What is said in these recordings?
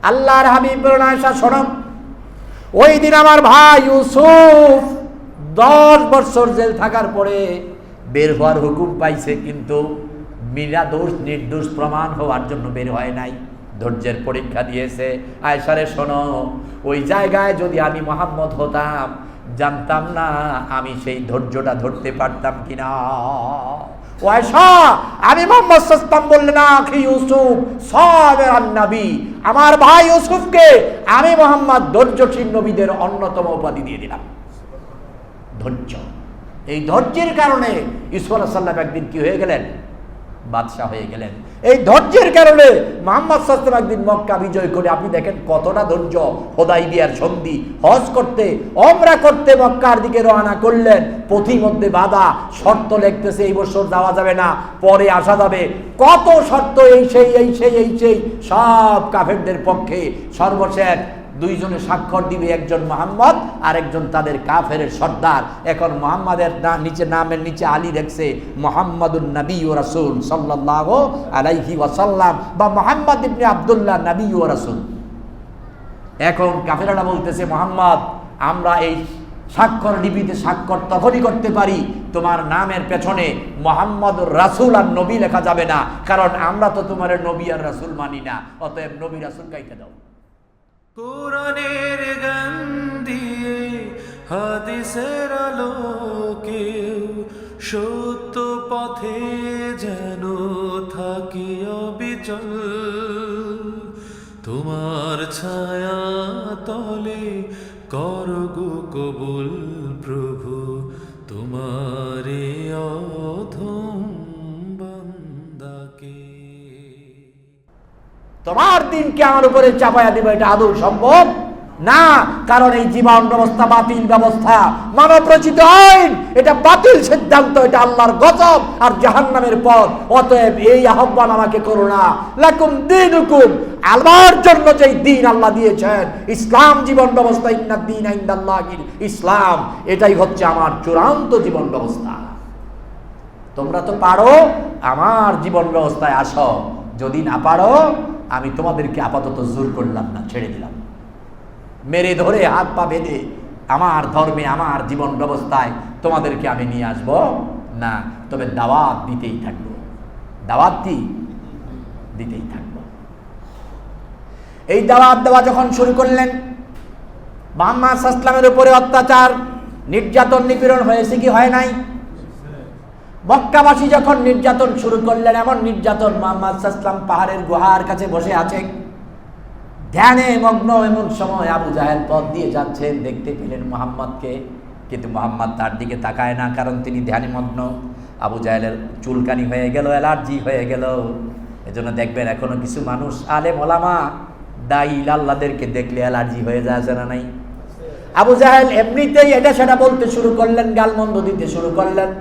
আল্লাহর হাবিব বলেন, আয়েশা শোনো, ওই দিন আমার ভাই ইউসুফ 10 বছর জেল থাকার পরে বের হওয়ার হুকুম পাইছে, কিন্তু নির্দোষ নির্দোষ প্রমাণ হওয়ার জন্য বের হয় নাই, ধৈর্যের পরীক্ষা দিয়েছে। আয়েশারে শোনো, ওই জায়গায় যদি আমি মুহাম্মদ হতাম, জানতাম না আমি সেই ধৈর্যটা ধরতে পারতাম কিনা। ও আয়েশা, আমি মুহাম্মদ সাল্লাল্লাহু বললেন না আখি ইউসুফ সাবিরান নবী, আমার ভাই ইউসুফকে আমি মুহাম্মদ ধৈর্যশীল নবীদের অন্যতম উপাধি দিয়ে দিলাম। ধৈর্য, এই ধৈর্যের কারণে ইউসুফ আলাইহিস সালাম একদিন কি হয়ে গেলেন? বাদশাহ হয়ে গেলেন। এই ধৈর্যের কারণে মুহাম্মদ সাল্লাল্লাহু আলাইহি ওয়াসাল্লাম একদিন মক্কা বিজয় করে, আপনি দেখেন কতটা ধৈর্য, হুদায়বিয়ার সন্ধি, হজ করতে উমরা করতে মক্কার দিকে রওনা করলেন, পথিমধ্যে বাধা, শর্ত লিখতেছে এই বছর যাওয়া যাবে না, পরে আসা যাবে, কত শর্ত, এই সেই সব কাফেরদের পক্ষে। সর্বশেষ দুইজনে স্বাক্ষর দিবে, একজন মুহাম্মদ আর একজন তাদের কাফের সর্দার। এখন মুহাম্মাদের নিচে নামের নিচে আলী রেখেছে মুহাম্মাদুন নবী ও রাসূল সাল্লাল্লাহু আলাইহি ওয়াসাল্লাম, বা মুহাম্মদ ইবনে আব্দুল্লাহ নবী ও রাসূল। এখন কাফেররা বলতেছে, মুহাম্মদ, আমরা এই স্বাক্ষর লিপিতে স্বাক্ষর তখনই করতে পারি তোমার নামের পেছনে মুহাম্মদুর রাসূল আর নবী লেখা যাবে না, কারণ আমরা তো তোমার নবী আর রাসূল মানি না, অতএব নবী রাসূল কাইতে দাও। কোরআনের গান দিয়ে হাদিসের আলোকে সত্য পথে যেন থাকি অবিচল, তোমার ছায়া তলে করগো কবুল প্রভু, তোমারে অধম বান্দাকে। তোমার দিনকে আমার উপরে চাপাইয়া দিবে, এটা আদৌ সম্ভব না, কারণ এই জীবন ব্যবস্থা বাতিল ব্যবস্থা, মানব রচিত আইন, এটা বাতিল সিদ্ধান্ত, এটা আল্লাহর গজব আর জাহান্নামের পথ। অতএব এই আহ্বান আমাকে করো না, লাকুম দীনুকুম, আল্লাহর জন্য যেই দিন আল্লাহ দিয়েছেন, ইসলাম জীবন ব্যবস্থা, ইন্নাদ দীনা ইনদাল্লাহিল ইসলাম, এটাই হচ্ছে আমার চূড়ান্ত জীবন ব্যবস্থা। তোমরা তো পারো, আমার জীবন ব্যবস্থায় আসো, যদি না পারো আমি তোমাদেরকে আপাতত জোর করলাম না, ছেড়ে দিলাম, মেরে ধরে হাত পা বেঁধে আমার ধর্মে আমার জীবন ব্যবস্থায় তোমাদেরকে আমি নিয়ে আসবো না, তবে দাওয়াত দিতেই থাকবো, দাওয়াত দিতেই থাকবো। এই দাওয়াত দেওয়া যখন শুরু করলেন, মুহাম্মদ সাল্লাল্লাহু আলাইহি ওয়াসাল্লামের উপরে অত্যাচার নির্যাতন নিপীড়ন হয়েছে কি হয় নাই? মক্কাবাসী যখন নির্যাতন শুরু করলেন, এমন নির্যাতন, মুহাম্মদ সাল্লাল্লাহু আলাইহি ওয়াসাল্লাম পাহাড়ের গুহার কাছে বসে আছেন, ধ্যানে মগ্ন। এমন সময় আবু জাহেল পথ দিয়ে যাচ্ছেন, দেখতে পেলেন মুহাম্মদকে, কিন্তু মুহাম্মদ তার দিকে তাকায় না, কারণ তিনি ধ্যানে মগ্ন। আবু জাহেলের চুলকানি হয়ে গেল, অ্যালার্জি হয়ে গেল। এজন্য দেখবেন এখনো কিছু মানুষ, আলেম ওলামা, দায়ী আল্লাহদেরকে দেখলে অ্যালার্জি হয়ে যায়, আছে না নাই? আবু জাহেল এমনিতেই এটা সেটা বলতে শুরু করলেন, গালমন্দ দিতে শুরু করলেন।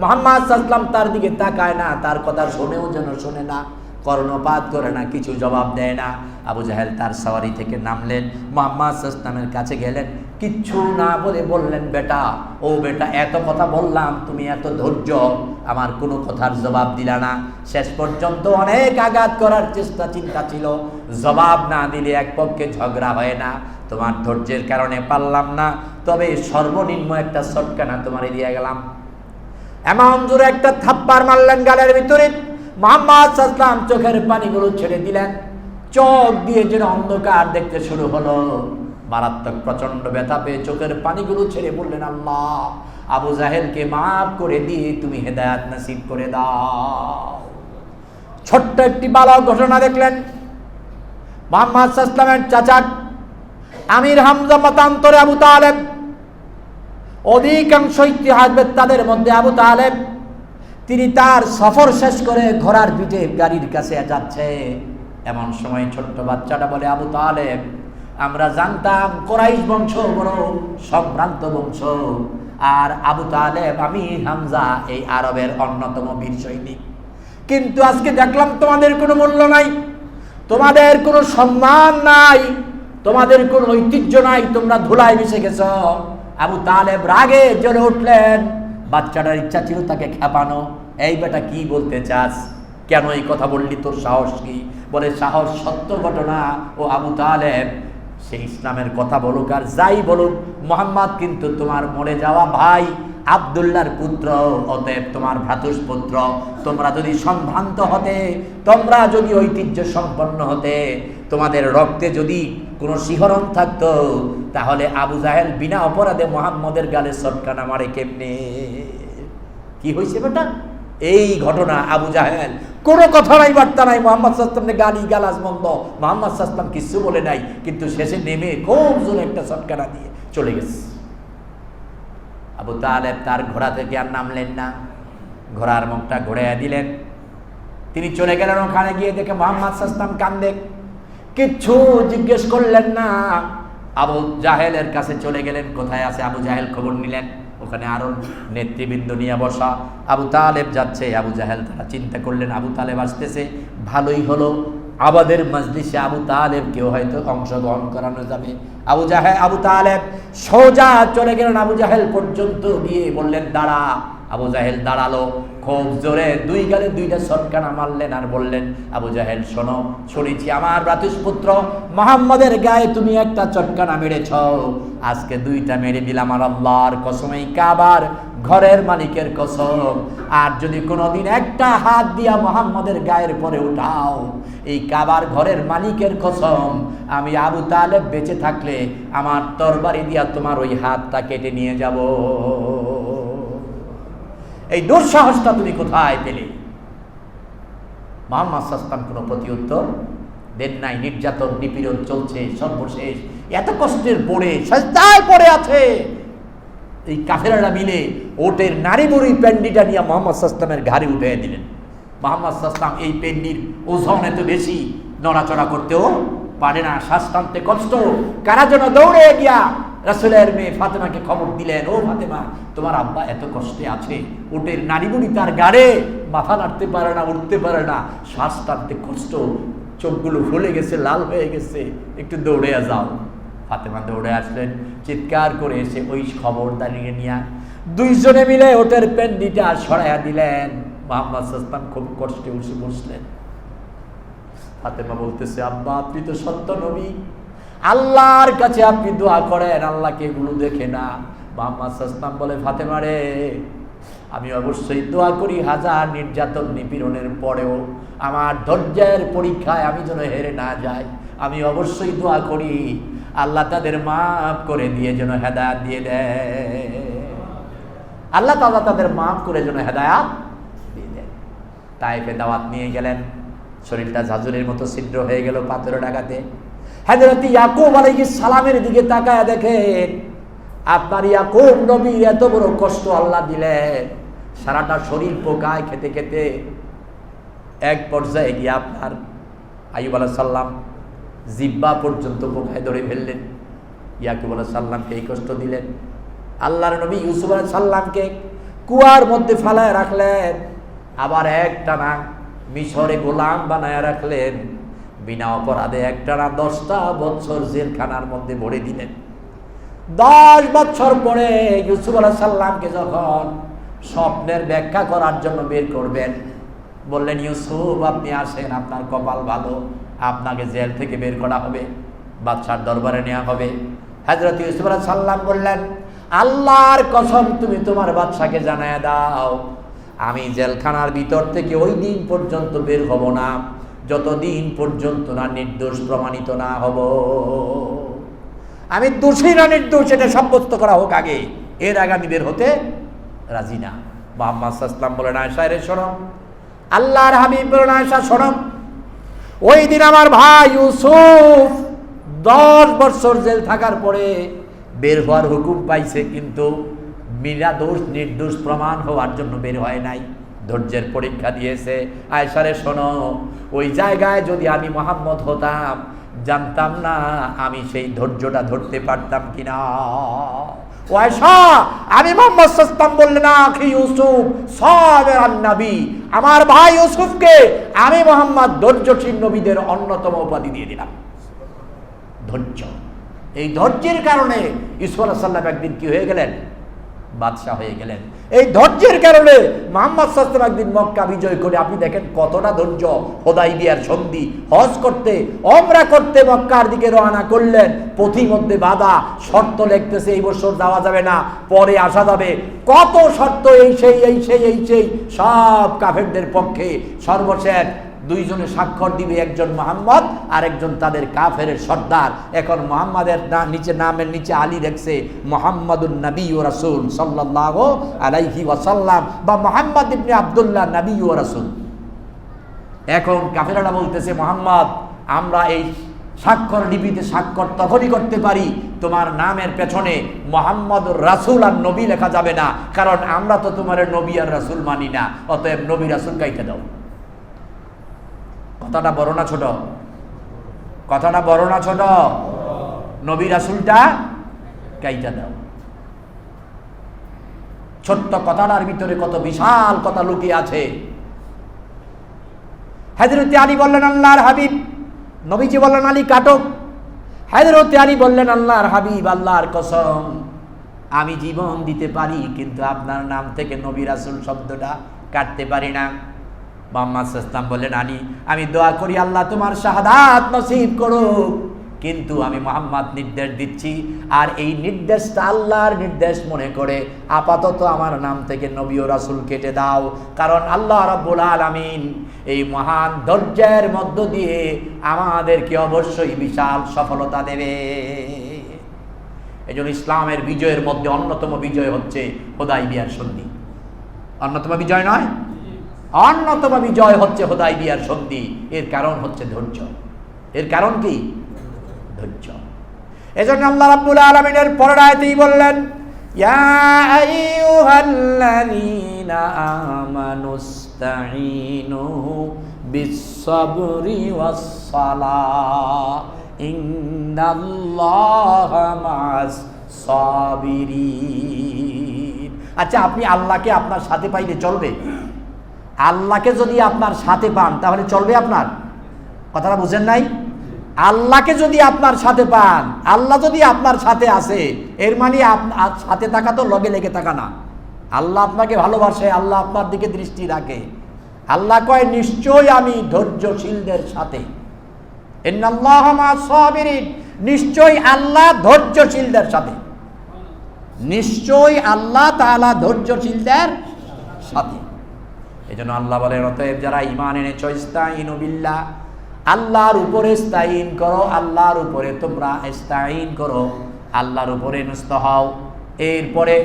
মুহাম্মদ সাল্লাল্লাহু আলাইহি ওয়াসাল্লাম তার দিকে তাকায় না, তার কথা শোনেও যেন শোনে না, কর্ণপাত করে না, কিছু জবাব দেয় না। আবু জাহেল তার সওয়ারি থেকে নামলেন, মুহাম্মদ সাল্লাল্লাহু আলাইহি ওয়াসাল্লামের কাছে গেলেন, কিচ্ছু না বলে বললেন, বেটা, ও বেটা, এত কথা বললাম, তুমি এত ধৈর্য, আমার কোনো কথার জবাব দিলা না। শেষ পর্যন্ত অনেক আঘাত করার চেষ্টা চিন্তা ছিল, জবাব না দিলে এক পক্ষে ঝগড়া হয় না, তোমার ধৈর্যের কারণে পারলাম না, তবে সর্বনিম্ন একটা সটকানা তোমারে দিয়ে গেলাম। এমন জোরে একটা থাপ্পড় মারলেন গালের ভিতরে, মুহাম্মদ সাল্লাল্লাহু আলাইহি ওয়াসাল্লাম চোখের পানিগুলো ছেড়ে দিলেন, চোখ দিয়ে যেন অন্ধকার দেখতে শুরু হলো, মারাত্মক প্রচন্ড ব্যথা পেয়ে চোখের পানিগুলো ছেড়ে বললেন, আল্লাহ, আবু জাহেলকে মাফ করে দিয়ে তুমি হেদায়েত নসিব করে দাও। ছোট্ট একটি বালক ঘটনা দেখলেন, মুহাম্মদ সাল্লাল্লাহু আলাইহি ওয়াসাল্লামের চাচা আমির হামজা মতান্তরে আবু তালেব, অধিকাংশ ইতিহাসবেত্তাদের মধ্যে আবু তালেব, তিনি তার সফর শেষ করে ঘোড়ার পিঠে গাড়ির কাছে যাচ্ছে। এমন সময় ছোট্ট বাচ্চাটা বলে, আবু তালেব, আমরা জানতাম কুরাইশ বংশ বড় সম্ভ্রান্ত বংশ, আর আবু তালেব আমির হামজা এই আরবের অন্যতম বীর সৈনিক, কিন্তু আজকে দেখলাম তোমাদের কোনো মূল্য নাই, তোমাদের কোনো সম্মান নাই, তোমাদের কোনো ঐতিহ্য নাই, তোমরা ধুলায় মিশে গেছ। আবু তালেব রাগে জ্বলে উঠলেন, বাচ্চাটার ইচ্ছা ছিল তাকে খেপানো, এই বেটা কি বলতে চাস? কেন এই কথা বললি, তোর সাহস কি? বলে সাহস সত্য ঘটনা ও আবু তালেব, সে ইসলামের কথা বলুক আর যাই বলুক, মুহাম্মদ কিন্তু তোমার মরে যাওয়া ভাই আব্দুল্লাহর পুত্র, অতএব তোমার ভ্রাতুষ্পুত্র। তোমরা যদি সম্ভ্রান্ত হতে, তোমরা যদি ঐতিহ্য সম্পন্ন হতে, তোমাদের রক্তে যদি কোনো শিহরণ থাকতো, তাহলে আবু জাহেল বিনা অপরাধে মুহাম্মদের গালে সটকানা মারে কেমনে? কি হয়েছে বেটা? এই ঘটনা। আবু জাহেল কোনো কথা নাই, বার্তা নাই, মুহাম্মদ সাল্লাল্লাহু আলাইহি ওয়াসাল্লাম গালি গালাজ মন্দ, মুহাম্মদ সাল্লাল্লাহু আলাইহি ওয়াসাল্লাম কিছু বলে নাই, কিন্তু শেষে নেমে খুব জোরে একটা সটকানা দিয়ে চলে গেছে। আবু তালেব তার ঘোড়া থেকে আর নামলেন না, ঘোড়ার মুখটা ঘুরাইয়া দিলেন। তিনি চলে গেলেন, ওখানে গিয়ে দেখে মুহাম্মদ সাল্লাল্লাহু আলাইহি ওয়াসাল্লাম কান্দে, কিচ্ছু জিজ্ঞেস করলেন না। আবু জাহেলের কাছে চলে গেলেন, কোথায় আছে আবু জাহেল খবর নিলেন। ওখানে আরো নেতৃবৃন্দ নিয়ে বসা, আবু তালেব যাচ্ছে। আবু জাহেল তারা চিন্তা করলেন আবু তালেব আসতেছে, ভালোই হলো, আমাদের মজলিসে আবু তালেবকেও হয়তো অংশগ্রহণ করানো যাবে। আবু তালেব সোজা চলে গেলেন আবু জাহেল পর্যন্ত, গিয়ে বললেন দাঁড়া। আবু জাহেল দাঁড়ালো, খুব জোরে দুই গালে দুইটা সটকানা মারলেন আর বললেন, আবু জাহেল শোনো, শুনেছি আমার ভ্রাতুষ্পুত্র মুহাম্মদের গায়ে তুমি একটা চটকানা মেরেছ, আজকে দুইটা মেরে দিলাম আর আল্লাহর কসম, এই কাবার ঘরের মালিকের কসম, আর যদি কোনোদিন একটা হাত দিয়া মুহাম্মদের গায়ের পরে উঠাও, এই কাবার ঘরের মালিকের কসম, আমি আবু তালেব বেঁচে থাকলে আমার তরবারি দিয়া তোমার ওই হাতটা কেটে নিয়ে যাব। এই দুঃসাহসটা তুমি কোথায় পেলে? মুহাম্মদ সাল্লাল্লাহু আলাইহি ওয়াসাল্লাম কোনো প্রতিউত্তর দেন নাই। নির্যাতন নিপীড়ন চলছে, সর্বশেষ এত কষ্টের পড়ে সাজদায় পড়ে আছে। এই কাফেররা মিলে ওটের নারী বুড়ি পেন্ডিটা নিয়ে মুহাম্মদ সাল্লাল্লাহু আলাইহি ওয়াসাল্লামের ঘাড়ে উঠিয়ে দিলেন। মুহাম্মদ সাল্লাল্লাহু আলাইহি ওয়াসাল্লাম এই পেন্ডির ওজন এত বেশি, নড়াচড়া করতেও পারে না, শ্বাস টানতে কষ্ট। কারা যেন দৌড়ে গিয়া রাসূলের মেয়ে ফাতেমাকে খবর দিলেন, ও ফাতেমা, তোমার আব্বা এত কষ্টে আছে, উটের নারী বুড়ি তার গাড়ে, মাথা নাড়তে পারে না, উঠতে পারে না, শ্বাস টানতে কষ্ট, চোখগুলো ফুলে গেছে, লাল হয়ে গেছে, একটু দৌড়ে যাও। ফাতেমা দৌড়ে আসলেন, চিৎকার করে এসে ওই খবর দাঁড়িয়ে নিয়ে দুইজনে মিলে ওটের পেন্ডিটা সরাইয়া দিলেন। মুহাম্মদ সাল্লাল্লাহু আলাইহি ওয়াসাল্লাম খুব কষ্টে উঠে বসলেন। ফাতেমা বলতেছে, আব্বা আপনি তো সত্য নবী, আল্লাহর কাছে আপনি দোয়া করেন, আল্লাহকে এগুলো দেখে না। মুহাম্মদ সাল্লাল্লাহু আলাইহি ওয়াসাল্লাম বলে, ফাতেমা রে, আমি অবশ্যই দোয়া করি হাজার নির্যাতন নিপীড়নের পরেও আমার ধৈর্যের পরীক্ষায় আমি যেন হেরে না যাই। আমি অবশ্যই দোয়া করি আল্লাহ তাদের মাফ করে দিয়ে যেন হেদায়েত দিয়ে দেয়, আল্লাহ তাআলা তাদের মাফ করে যেন হেদায়েত দিয়ে দেয়। তায়েফে দাওয়াত নিয়ে গেলেন, শরীরটা ঝাঁঝরের মতো ছিদ্র হয়ে গেল পাথরের আঘাতে। হযরত ইয়াকুব আলাইহিস সালামের দিকে তাকায় দেখেন, আপনার ইয়াকুব নবীর এত বড় কষ্ট আল্লাহ দিলেন, সারাটা শরীর পোকায় খেতে খেতে এক পর্যায়ে গিয়ে আপনার আইয়ুব আলাইহিস সালাম জিহ্বা পর্যন্ত পোকায় ধরে ফেললেন। ইয়াকুব আলাইহিস সালামকে এই কষ্ট দিলেন। আল্লাহর নবী ইউসুফ আলাইহিস সালামকে কুয়ার মধ্যে ফালায় রাখলেন, আবার একটানা মিশরে গোলাম বানায় রাখলেন, বিনা অপরাধে একটানা 10টা বছর জেলখানার মধ্যে ভরে দিলেন। 10 বছর পরে ইউসুফ আলাইহিস সালামকে যখন স্বপ্নের ব্যাখ্যা করার জন্য বের করবেন, বললেন, ইউসুফ আপনি আসেন, আপনার কপাল ভালো, আপনাকে জেল থেকে বের করা হবে, বাদশার দরবারে নেওয়া হবে। হযরত ইউসুফ আলাইহিস সালাম বললেন, আল্লাহর কসম তুমি তোমার বাদশাকে জানায় দাও, আমি জেলখানার ভিতর থেকে ওই দিন পর্যন্ত বের হব না যতদিন পর্যন্ত না নির্দোষ প্রমাণিত না হব। আমি দোষী না নির্দোষ এটা সাব্যস্ত করা হোক আগে, এর আগে আমি বের হতে রাজি না। মুহাম্মদ সাল্লাল্লাহু আলাইহি ওয়াসাল্লাম বলেন, আয়েশা রে শোনো, আল্লাহর হাবিব বলেন, আয়েশা শোনো, ওই দিন আমার ভাই ইউসুফ 10 বছর জেল থাকার পরে বের হওয়ার হুকুম পাইছে, কিন্তু মিরা দোষ নির্দোষ প্রমাণ হওয়ার জন্য বের হয় নাই, ধৈর্যের পরীক্ষা দিয়েছে। আয়েশা রে শোনো, ওই জায়গায় যদি আমি মুহাম্মদ হতাম, জানতাম না আমি সেই ধৈর্যটা ধরতে পারতাম কিনা। ও আয়েশা, আমি মুহাম্মদ সাল্লাল্লাহু আলাইহি ওয়াসাল্লাম বললেন, আখি ইউসুফ সাবিরান নবী, আমার ভাই ইউসুফকে আমি মুহাম্মদ ধৈর্যশীল নবীদের অন্যতম উপাধি দিয়ে দিলাম। ধৈর্য, এই ধৈর্যের কারণে ইউসুফ আলাইহিস সালাম একদিন কি হয়ে গেলেন, বাদশাহ হয়ে গেলেন। এই ধৈর্যের কারণে মুহাম্মদ সাল্লাল্লাহু আলাইহি ওয়াসাল্লাম একদিন মক্কা বিজয় করে, আপনি দেখেন কতটা ধৈর্য, হুদায়বিয়ার সন্ধি, হজ করতে, ওমরা করতে মক্কার দিকে রওনা করলেন, পথিমধ্যে বাধা, শর্ত লিখতেছে এই বছর যাওয়া যাবে না, পরে আসা যাবে, কত শর্ত, এই সেই সব কাফেরদের পক্ষে। সর্বশেষ দুইজনে স্বাক্ষর দিবে, একজন মুহাম্মদ আর একজন তাদের কাফের সর্দার। এখন মুহাম্মাদের নিচে, নামের নিচে আলী রেখছে মুহাম্মাদুন নবী ও রাসূল সাল্লাল্লাহু আলাইহি ওয়াসাল্লাম, বা মুহাম্মদ ইবনে আব্দুল্লাহ নবী ও রাসূল। এখন কাফেররা বলতেছে, মুহাম্মদ, আমরা এই স্বাক্ষর লিপিতে স্বাক্ষর তখনই করতে পারি তোমার নামের পেছনে মুহাম্মদুর রাসূল আর নবী লেখা যাবে না, কারণ আমরা তো তোমার নবী আর রাসূল মানি না, অতএব নবী রাসূল কাইটে দাও। কথাটা বড় না ছোট? কথাটা বড় না ছোট? নবী রাসূলটা কাইটা দাও। ছোট্ট কথাটার ভিতরে কত বিশাল কথা লুকিয়ে আছে। হযরত আলী বললেন, আল্লাহর হাবিব, নবীজি বললেন আলী কাটো। হযরত আলী বললেন, আল্লাহর হাবিব, আল্লাহর কসম, আমি জীবন দিতে পারি, কিন্তু আপনার নাম থেকে নবী রাসূল শব্দটা কাটতে পারি না। মুহাম্মদ সাল্লাল্লাহু আলাইহি ওয়াসাল্লাম বললেন, আলী, আমি দোয়া করি আল্লাহ তোমার শাহাদাত নসিব করুক, কিন্তু আমি মুহাম্মদ নির্দেশ দিচ্ছি, আর এই নির্দেশটা আল্লাহর নির্দেশ মনে করে আপাতত আমার নাম থেকে নবী ও রাসূল কেটে দাও, কারণ আল্লাহ রাব্বুল আলামিন এই মহান ধৈর্যের মধ্য দিয়ে আমাদেরকে অবশ্যই বিশাল সফলতা দেবে। এজন্য ইসলামের বিজয়ের মধ্যে অন্যতম বিজয় হচ্ছে হুদায়বিয়ার সন্ধি। অন্যতম বিজয় নয়, অন্যতম বিজয় হচ্ছে হুদায়বিয়ার সন্ধি। এর কারণ হচ্ছে ধৈর্য। এর কারণ কি? ধৈর্য। এজন্য আল্লাহ রাব্বুল আলামিনের পরের আয়াতেই বললেন, ইয়া আইয়ুহাল্লাযীনা আমানুস্তাঈনু বিস-সাবরি ওয়াস-সালাহ ইন্নাল্লাহা মা'আস-সাবিরিন। আচ্ছা, আপনি আল্লাহকে আপনার সাথে পাইলে চলবে? আল্লাহকে যদি আপনার সাথে পান তাহলে চলবে আপনার? কথাটা বুঝেন নাই? আল্লাহকে যদি আপনার সাথে পান, আল্লাহ যদি আপনার সাথে আসে, এর মানে আপনার সাথে থাকা তো লগে লেগে থাকা না। আল্লাহ আপনাকে ভালোবাসে, আল্লাহ আপনার দিকে দৃষ্টি রাখে। আল্লাহ কয়, নিশ্চয়ই আমি ধৈর্যশীলদের সাথে। ইন্নাল্লাহা মা'আস-সাবিরিন, নিশ্চয়ই আল্লাহ ধৈর্যশীলদের সাথে। নিশ্চয়ই আল্লাহ তাআলা ধৈর্যশীলদের সাথে। এজন্য আল্লাহ বলেন, অতএব যারা ঈমান এনেছো, ইস্তাঈনু বিল্লাহ, আল্লাহর উপরে ইস্তাঈন করো, আল্লাহর উপরে তোমরা ইস্তাঈন করো, আল্লাহর উপরে নুস্ত হও। এরপরে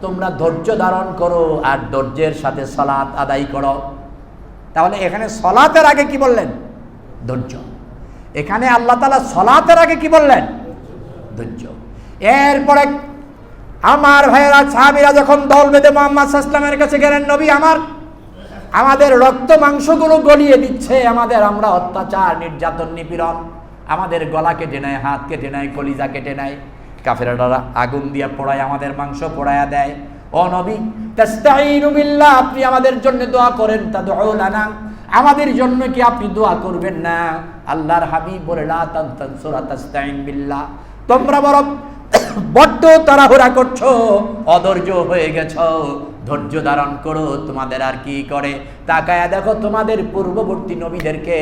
তোমরা ধৈর্য ধারণ করো, আর ধৈর্যের সাথে সালাত আদায় করো। তাহলে এখানে সালাতের আগে কি বললেন? ধৈর্য। এখানে আল্লাহ তাআলা সালাতের আগে কি বললেন? ধৈর্য। এরপরে আমার ভাইয়েরা, সাহাবীরা যখন দল বেঁধে মুহাম্মদ সাল্লাল্লাহু আলাইহি ওয়াসাল্লামের কাছে গেলেন, নবী আমাদের রক্ত মাংসগুলো গলিয়ে দিচ্ছে, আমরা অত্যাচার, নির্যাতন, নিপীড়ন, আমাদের গলা কেটে নেয়, হাত কেটে নেয়, কলিজা কেটে নেয়, কাফেররা আগুন দিয়ে পোড়ায়, আমাদের মাংস পোড়ায়া দেয়। ও নবী, তাস্তাঈনু বিল্লাহ, আপনি আমাদের জন্য দোয়া করেন, তাদউ লানা, আমাদের জন্য কি আপনি দোয়া করবেন না? আল্লাহর হাবিব বলে, লা তানসুরা তাস্তাঈন বিল্লাহ, তোমরা বড্ড তাড়াহুড়া করছো, অধৈর্য হয়ে গেছো, ধৈর্য ধারণ করো। তোমাদের আর কি করে? তাকায়া দেখো, তোমাদের পূর্ববর্তী নবীদেরকে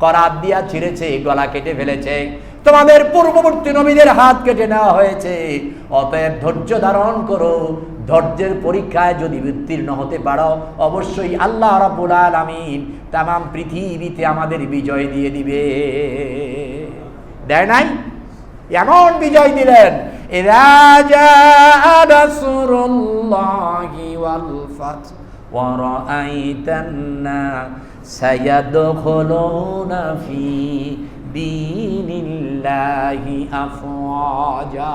করাত দিয়া ছিঁড়েছে, গলা কেটে ফেলেছে, তোমাদের পূর্ববর্তী নবীদের হাত কেটে নেওয়া হয়েছে। অতএব ধৈর্য ধারণ করো, ধৈর্যের পরীক্ষায় যদি উত্তীর্ণ হতে পারো, অবশ্যই আল্লাহ রাব্বুল আলামিন তামাম পৃথিবীতে আমাদের বিজয় দিয়ে দিবে। দেয় নাই? এমন বিজয় দিলেন, ইযা জাআ নাসরুল্লাহি ওয়াল ফাত ওয়া রাআইতান নাসা ইয়াদখুলুনা ফি দীনিল্লাহি আফওয়াজা।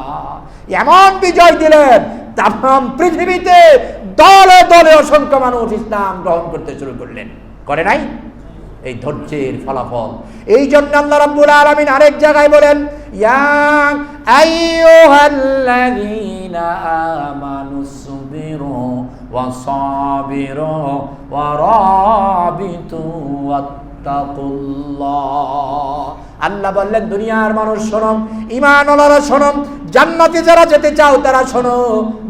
এমন বিজয় দিলেন, তাম পৃথিবীতে দলে দলে অসংখ্য মানুষ ইসলাম গ্রহণ করতে শুরু করলেন। করে নাই? এই ধৈর্যের ফলাফল। এই জন্য আল্লাহ রাব্বুল আলামিন আরেক জায়গায় বলেন, ইয়া আইয়ুহাল্লাযীনা আমানুসবিরু ওয়া সাবিরু ওয়া রাবিতু ওয়াত্তাকুল্লাহ। আল্লাহ বললেন, দুনিয়ার মানুষ শোনো, ঈমানওয়ালারা শোনো, জান্নাতে যারা যেতে চাও তারা শোনো,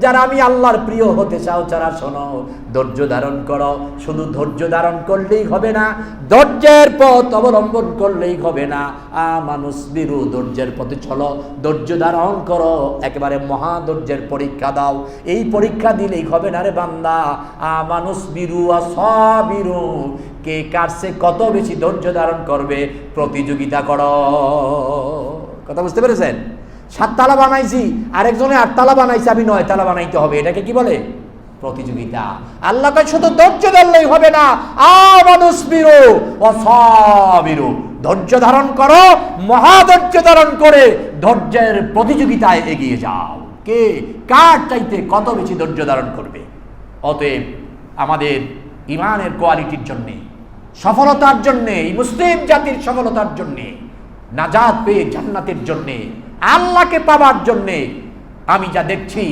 যারা আমি আল্লাহর প্রিয় হতে চাও তারা শোনো, ধৈর্য ধারণ করো। শুধু ধৈর্য ধারণ করলেই হবে না, ধৈর্যের পথ অবলম্বন করলেই হবে না। আমানুসবিরু, ধৈর্যের পথে চলো, ধৈর্য ধারণ করো, একেবারে মহা ধৈর্যের পরীক্ষা দাও। এই পরীক্ষা দিলেই হবে না রে বান্দা। আমানুসবিরু আসাবিরু, কে কারছে কত বেশি ধৈর্য ধারণ করবে প্রতিযোগিতা করো। কথা বুঝতে পেরেছেন? 7 তালা বানাইছি, আরেকজনে 8 তালা বানাইছে, আমি 9 তালা বানাইতে হবে, এটাকে কি বলে? প্রতিযোগিতা। আল্লাহকে শুধু ধৈর্য ধরলেই হবে না, আমানুসবিরু ওয়াসাবিরু, ধৈর্য ধারণ করো, মহা ধৈর্য ধারণ করে ধৈর্যের প্রতিযোগিতায় এগিয়ে যাও। কে কার চাইতে কত বেশি ধৈর্য ধারণ করবে। অতএব আমাদের ইমানের কোয়ালিটির জন্যে, সফলতার জন্যে, এই মুসলিম জাতির সফলতার জন্যে, নাজাত পেয়ে জান্নাতের জন্যে, আল্লাহকে পাবার জন্যে আমি যা দেখছি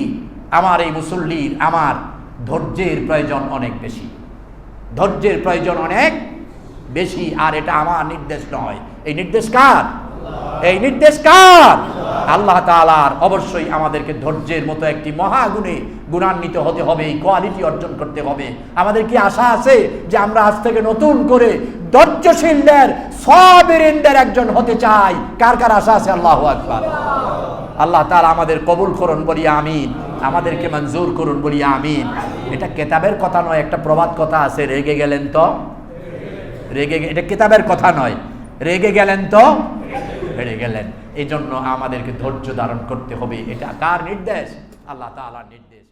আমার এই মুসল্লির, আমার ধৈর্যের প্রয়োজন অনেক বেশি, ধৈর্যের প্রয়োজন অনেক বেশি। আর এটা আমার নির্দেশ নয়, এই নির্দেশ কার? এই নির্দেশ কার? আল্লাহ তাআলার। অবশ্যই আমাদেরকে ধৈর্যের মতো একটি মহাগুণে গুণান্বিত হতে হবে, এই কোয়ালিটি অর্জন করতে হবে। আমাদের কি আশা আছে যে আমরা আজ থেকে নতুন করে ধৈর্যশীলদের, সাবিরিনদের একজন হতে চাই? কার কার আশা আছে? আল্লাহু আকবার। আল্লাহ তাআলা আমাদের কবুল করুন, বলি আমিন। আমাদেরকে মঞ্জুর করুন, বলি আমিন। এটা কেতাবের কথা নয়, একটা প্রবাদ কথা আছে, রেগে গেলেন তো এটা কিতাবের কথা নয়, রেগে গেলেন তো হেরে গেলেন। এই জন্য আমাদেরকে ধৈর্য ধারণ করতে হবে। এটা কার নির্দেশ? আল্লাহ তাআলার নির্দেশ।